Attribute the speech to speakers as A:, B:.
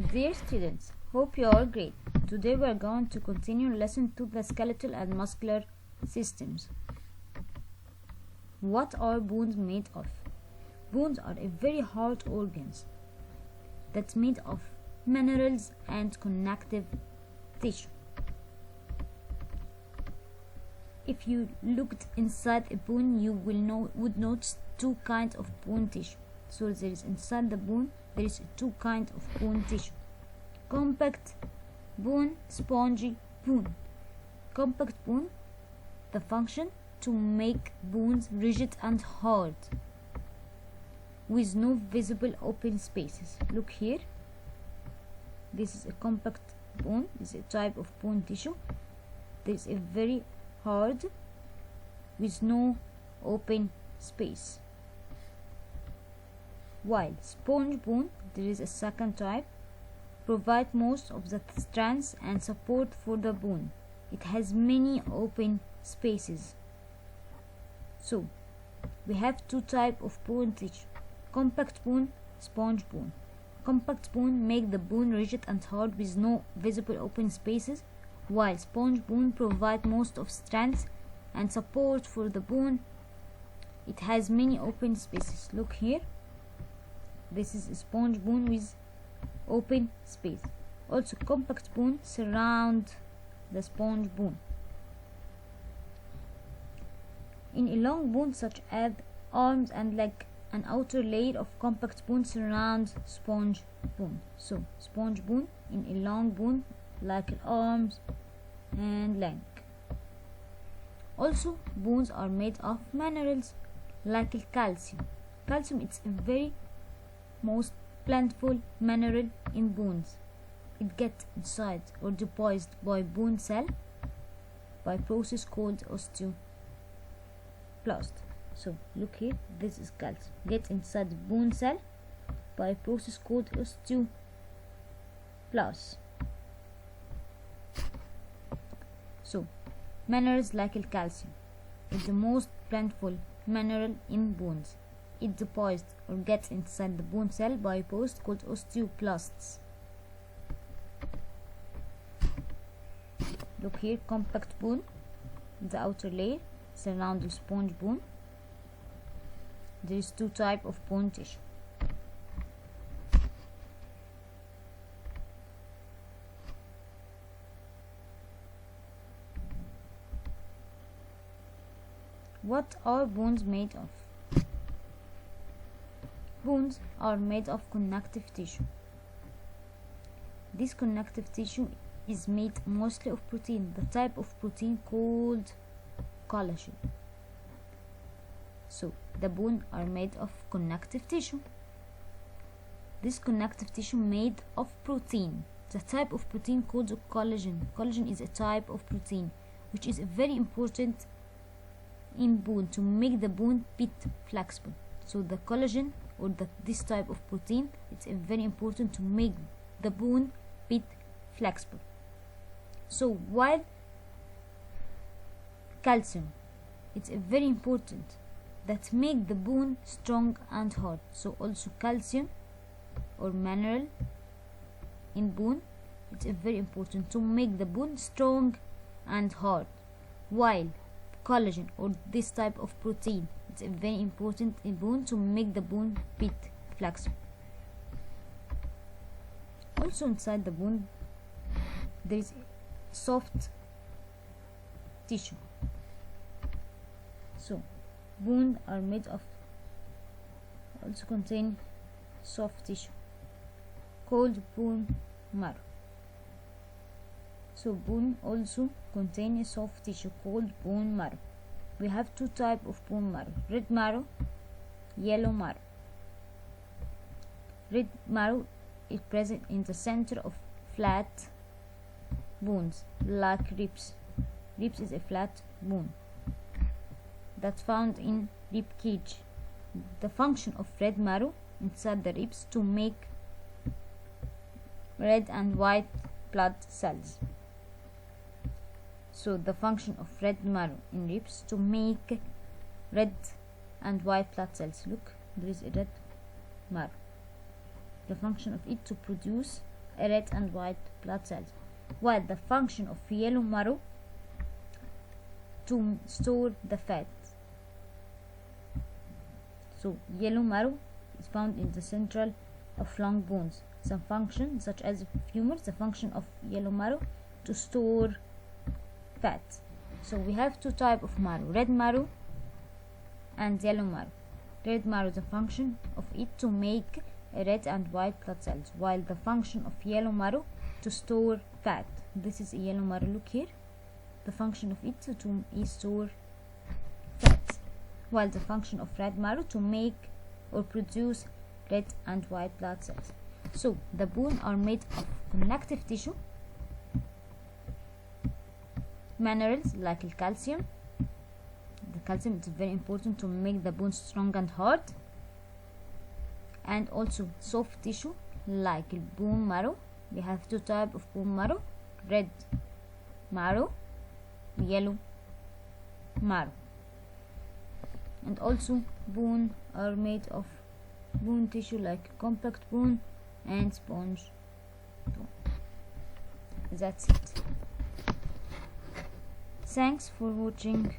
A: Dear students, hope you are great. Today we are going to continue lesson 2, the skeletal and muscular systems. What are bones made of? Bones are a very hard organs that's made of minerals and connective tissue. If you looked inside a bone, you would notice two kinds of bone tissue. So there is inside the bone, there is two kinds of bone tissue: compact bone, spongy bone. Compact bone, the function to make bones rigid and hard with no visible open spaces. Look here, this is a compact bone. This is a type of bone tissue. There is a very hard with no open space. While sponge bone, there is a second type, provide most of the strands and support for the bone. It has many open spaces. So we have two types of bone tissue: compact bone, sponge bone. Compact bone make the bone rigid and hard with no visible open spaces, while sponge bone provide most of strands and support for the bone. It has many open spaces. Look here, this is a sponge bone with open space. Also, compact bone surround the sponge bone. In a long bone such as arms and leg, an outer layer of compact bone surrounds sponge bone. So sponge bone in a long bone like arms and leg. Also, bones are made of minerals like calcium. Calcium is a very most plentiful mineral in bones. It gets inside or deposited by bone cell by process called osteoblast. So look here, this is calcium. Gets inside the bone cell by a process called osteoblast. So minerals like calcium is the most plentiful mineral in bones. It deposits or gets inside the bone cell by a process called osteoblasts. Look here, compact bone, the outer layer surround the sponge bone. There is two types of bone tissue. What are bones made of? Bones are made of connective tissue. This connective tissue is made mostly of protein, the type of protein called collagen. So the bones are made of connective tissue. This connective tissue made of protein, the type of protein called collagen. Collagen is a type of protein which is very important in bone to make the bone bit flexible. So the collagen or this type of protein, it's very important to make the bone bit flexible. So while calcium, it's very important that make the bone strong and hard. So also calcium or mineral in bone, it's very important to make the bone strong and hard. While collagen or this type of protein, it's very important in bone to make the bone bit flexible. Also inside the bone there is soft tissue. So bones are made of, also contain soft tissue called bone marrow. So bone also contain a soft tissue called bone marrow. We have two types of bone marrow: red marrow, yellow marrow. Red marrow is present in the center of flat bones like ribs. Ribs is a flat bone that's found in rib cage. The function of red marrow inside the ribs to make red and white blood cells. So the function of red marrow in ribs to make red and white blood cells. Look, there is a red marrow. The function of it to produce red and white blood cells, while the function of yellow marrow to store the fat. So yellow marrow is found in the central of long bones. Some function, such as femurs, the function of yellow marrow to store fat. So we have two types of marrow, red marrow and yellow marrow. Red marrow, the function of it to make red and white blood cells, while the function of yellow marrow to store fat. This is a yellow marrow, look here. The function of it to store fat, while the function of red marrow to make or produce red and white blood cells. So the bone are made of connective tissue, minerals like calcium. The calcium is very important to make the bone strong and hard, and also soft tissue like bone marrow. We have two types of bone marrow, red marrow, yellow marrow. And also bone are made of bone tissue like compact bone and sponge bone. That's it. Thanks for watching.